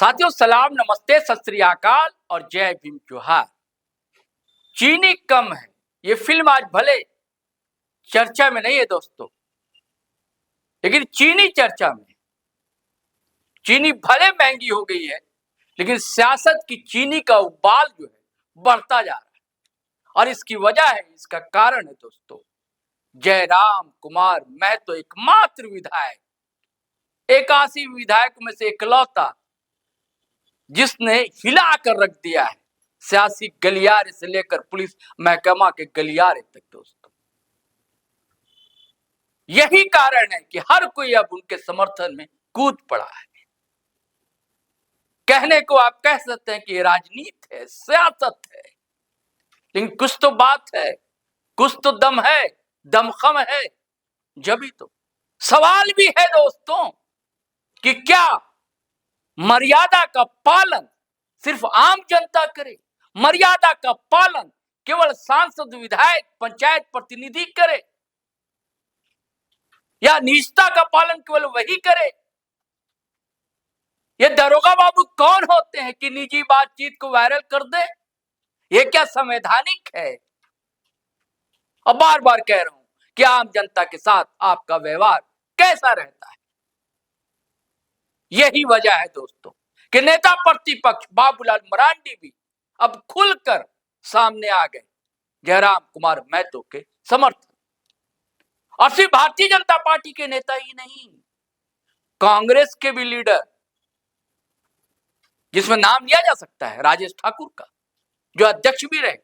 साथियों सलाम, नमस्ते, सत श्री अकाल और जय भीम जोहार। चीनी कम है, ये फिल्म आज भले चर्चा में नहीं है दोस्तों, लेकिन चीनी चर्चा में। चीनी भले महंगी हो गई है, लेकिन सियासत की चीनी का उबाल जो है बढ़ता जा रहा है। और इसकी वजह है, इसका कारण है दोस्तों, जयराम कुमार महतो एकमात्र विधायक, 81 विधायकों में से इकलौता जिसने हिला कर रख दिया है सियासी गलियारे से लेकर पुलिस महकमा के गलियारे तक दोस्तों। यही कारण है कि हर कोई अब उनके समर्थन में कूद पड़ा है। कहने को आप कह सकते हैं कि ये राजनीति है, सियासत है, लेकिन कुछ तो बात है, कुछ तो दम है, दमखम है। जब ही तो सवाल भी है दोस्तों कि क्या मर्यादा का पालन सिर्फ आम जनता करे, मर्यादा का पालन केवल सांसद, विधायक, पंचायत प्रतिनिधि करे, या निजता का पालन केवल वही करे? ये दरोगा बाबू कौन होते हैं कि निजी बातचीत को वायरल कर दे? ये क्या संवैधानिक है? और बार बार कह रहा हूं कि आम जनता के साथ आपका व्यवहार कैसा रहता है। यही वजह है दोस्तों कि नेता प्रतिपक्ष बाबूलाल मरांडी भी अब खुलकर सामने आ गए जयराम कुमार महतो के समर्थन। और सिर्फ भारतीय जनता पार्टी के नेता ही नहीं, कांग्रेस के भी लीडर, जिसमें नाम लिया जा सकता है राजेश ठाकुर का, जो अध्यक्ष भी रहे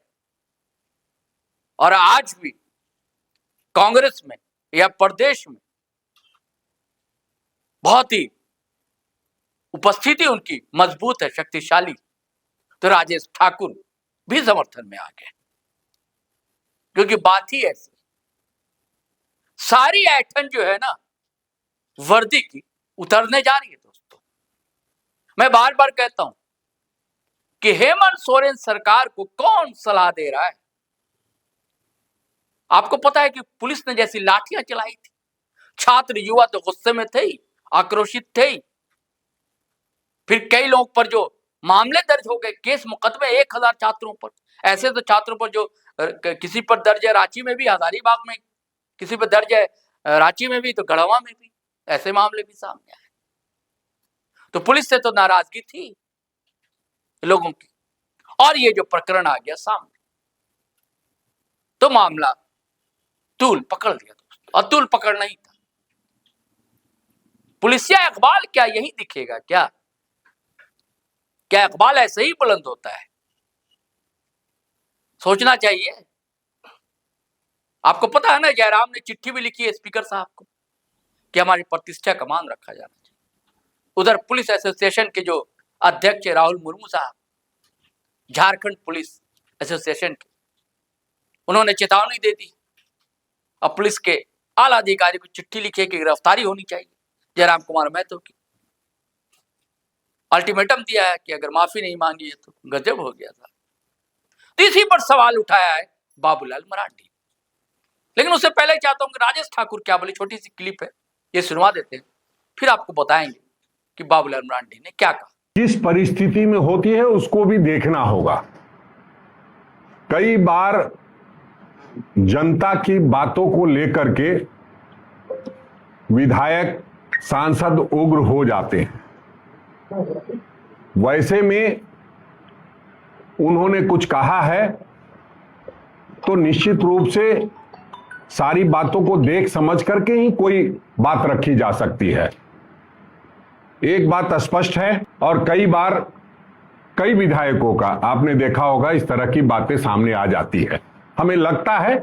और आज भी कांग्रेस में या प्रदेश में बहुत ही उपस्थिति उनकी मजबूत है, शक्तिशाली, तो राजेश ठाकुर भी समर्थन में आ गए। क्योंकि बात ही ऐसी, सारी ऐठन जो है ना वर्दी की उतरने जा रही है दोस्तों। मैं बार बार कहता हूं कि हेमंत सोरेन सरकार को कौन सलाह दे रहा है? आपको पता है कि पुलिस ने जैसी लाठियां चलाई थी, छात्र युवा तो गुस्से में थे, आक्रोशित थे। फिर कई लोगों पर जो मामले दर्ज हो गए, केस मुकदमे 1000 छात्रों पर। ऐसे तो छात्रों पर जो किसी पर दर्ज है रांची में भी, हजारीबाग में किसी पर दर्ज है, रांची में भी, तो गढ़वा में भी ऐसे मामले भी सामने आए। तो पुलिस से तो नाराजगी थी लोगों की, और ये जो प्रकरण आ गया सामने, तो मामला तूल पकड़ लिया दोस्तों। और तूल पकड़ना ही था। पुलिसिया इकबाल क्या यही दिखेगा क्या? क्या इकबाल ऐसे ही बुलंद होता है? सोचना चाहिए। आपको पता है ना, जयराम ने चिट्ठी भी लिखी है स्पीकर साहब को कि हमारी प्रतिष्ठा का मान रखा जाना चाहिए। उधर पुलिस एसोसिएशन के जो अध्यक्ष है राहुल मुर्मू साहब, झारखंड पुलिस एसोसिएशन के, उन्होंने चेतावनी दे दी और पुलिस के आला अधिकारी को चिट्ठी लिखी कि गिरफ्तारी होनी चाहिए जयराम कुमार महतो की। अल्टीमेटम दिया है कि अगर माफी नहीं मांगी है तो गजब हो गया था। तो इसी पर सवाल उठाया है बाबूलाल मरांडी। लेकिन उससे पहले चाहता हूं कि राजेश ठाकुर क्या बोले, छोटी सी क्लिप है, ये सुनवा देते हैं, फिर आपको बताएंगे कि बाबूलाल मरांडी ने क्या कहा। किस परिस्थिति में होती है उसको भी देखना होगा। कई बार जनता की बातों को लेकर के विधायक, सांसद उग्र हो जाते हैं। वैसे में उन्होंने कुछ कहा है तो निश्चित रूप से सारी बातों को देख समझ करके ही कोई बात रखी जा सकती है। एक बात स्पष्ट है, और कई बार कई विधायकों का आपने देखा होगा इस तरह की बातें सामने आ जाती है। हमें लगता है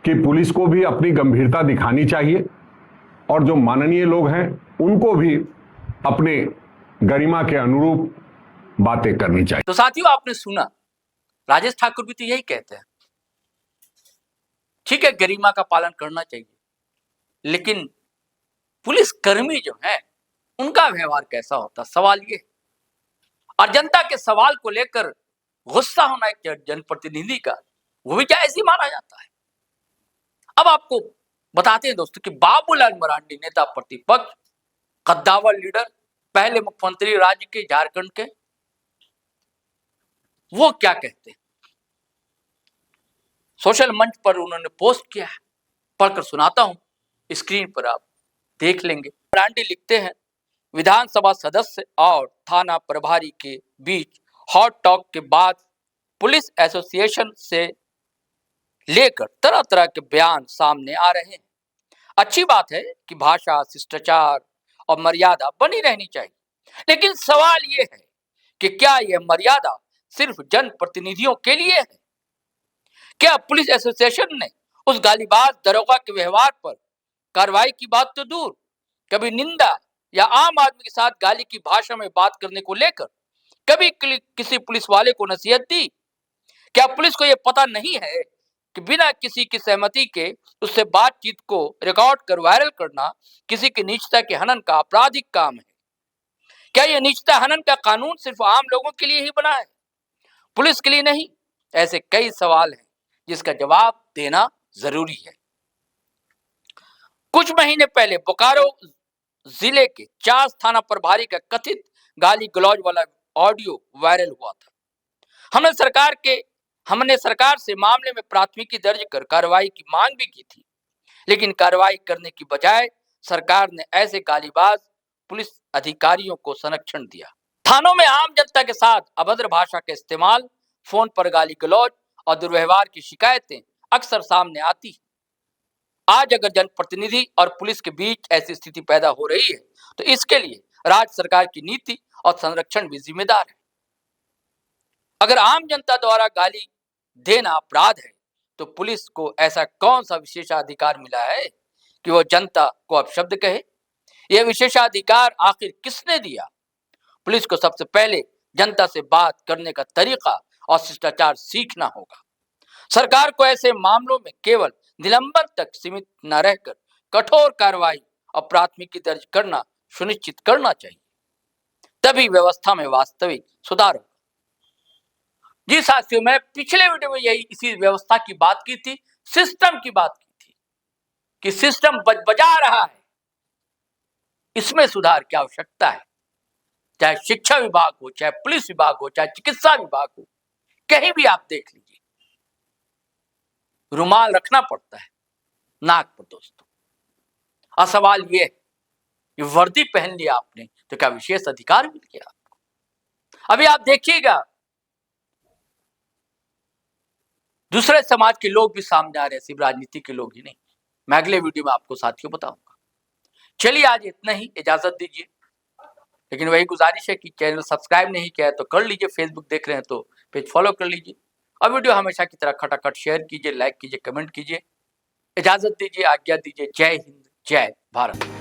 कि पुलिस को भी अपनी गंभीरता दिखानी चाहिए, और जो माननीय लोग हैं उनको भी अपने गरिमा के अनुरूप बातें करनी चाहिए। तो साथियों, आपने सुना, राजेश ठाकुर भी तो यही कहते हैं। ठीक है, गरिमा का पालन करना चाहिए, लेकिन पुलिस कर्मी जो है उनका व्यवहार कैसा होता, सवाल ये। और जनता के सवाल को लेकर गुस्सा होना एक जनप्रतिनिधि का, वो भी जायज ही माना जाता है। अब आपको बताते हैं दोस्तों कि बाबूलाल मरांडी नेता प्रतिपक्ष, कद्दावर लीडर, पहले मुख्यमंत्री राज्य के झारखंड के, वो क्या कहते हैं। सोशल मंच पर उन्होंने पोस्ट किया है, पढ़कर सुनाता हूं, स्क्रीन पर आप देख लेंगे। ब्रांडी लिखते हैं, विधानसभा सदस्य और थाना प्रभारी के बीच हॉट टॉक के बाद पुलिस एसोसिएशन से लेकर तरह तरह के बयान सामने आ रहे हैं। अच्छी बात है कि भाषा, शिष्टाचार और मर्यादा बनी रहनी चाहिए, लेकिन सवाल यह है कि क्या यह मर्यादा सिर्फ जनप्रतिनिधियों के लिए है? क्या पुलिस एसोसिएशन ने उस गालीबाज दरोगा के व्यवहार पर कार्रवाई की बात तो दूर, कभी निंदा या आम आदमी के साथ गाली की भाषा में बात करने को लेकर कभी किसी पुलिस वाले को नसीहत दी? क्या पुलिस को यह पता नहीं है कि बिना किसी की सहमति के उससे बातचीत को रिकॉर्ड कर वायरल करना किसी की निजता के हनन का आपराधिक काम है? क्या यह निजता हनन का कानून सिर्फ आम लोगों के लिए ही बना है, पुलिस के लिए नहीं? ऐसे कई सवाल हैं जिसका जवाब देना जरूरी है। कुछ महीने पहले बोकारो जिले के चास थाना प्रभारी का कथित गाली गलौज वाला ऑडियो वायरल हुआ था। हमने सरकार से मामले में प्राथमिकी दर्ज कर कार्रवाई की मांग भी की थी, लेकिन कार्रवाई करने की बजाय सरकार ने ऐसे गालीबाज पुलिस अधिकारियों को संरक्षण दिया। थानों में आम जनता के साथ अभद्र भाषा का इस्तेमाल, फोन पर गाली गलौज और दुर्व्यवहार की शिकायतें अक्सर सामने आती है। आज अगर जनप्रतिनिधि और पुलिस के बीच ऐसी स्थिति पैदा हो रही है तो इसके लिए राज्य सरकार की नीति और संरक्षण भी जिम्मेदार है। अगर आम जनता द्वारा गाली देना अपराध है तो पुलिस को ऐसा कौन सा विशेषाधिकार मिला है कि वो जनता को अपशब्द कहे? यह विशेषाधिकार आखिर किसने दिया? पुलिस को सबसे पहले जनता से बात करने का तरीका और शिष्टाचार सीखना होगा। सरकार को ऐसे मामलों में केवल निलंबन तक सीमित न रहकर कठोर कार्रवाई और प्राथमिकी दर्ज करना सुनिश्चित करना चाहिए, तभी व्यवस्था में वास्तविक सुधार होगा। जी साथियों, मैं पिछले वीडियो में यही इसी व्यवस्था की बात की थी, सिस्टम की बात की थी कि सिस्टम बजा रहा है, इसमें सुधार की आवश्यकता है। चाहे शिक्षा विभाग हो, चाहे पुलिस विभाग हो, चाहे चिकित्सा विभाग हो, कहीं भी आप देख लीजिए रुमाल रखना पड़ता है नाक पर दोस्तों। और सवाल ये है कि वर्दी पहन लिया आपने तो क्या विशेष अधिकार मिल गया आपको? अभी आप देखिएगा दूसरे समाज के लोग भी सामने आ रहे हैं, सिर्फ राजनीति के लोग ही नहीं। मैं अगले वीडियो में आपको साथियों बताऊंगा। चलिए आज इतना ही, इजाजत दीजिए। लेकिन वही गुजारिश है कि चैनल सब्सक्राइब नहीं किया है तो कर लीजिए, फेसबुक देख रहे हैं तो पेज फॉलो कर लीजिए, और वीडियो हमेशा की तरह खटाखट शेयर कीजिए, लाइक कीजिए, कमेंट कीजिए। इजाजत दीजिए, आज्ञा दीजिए। जय हिंद, जय भारत।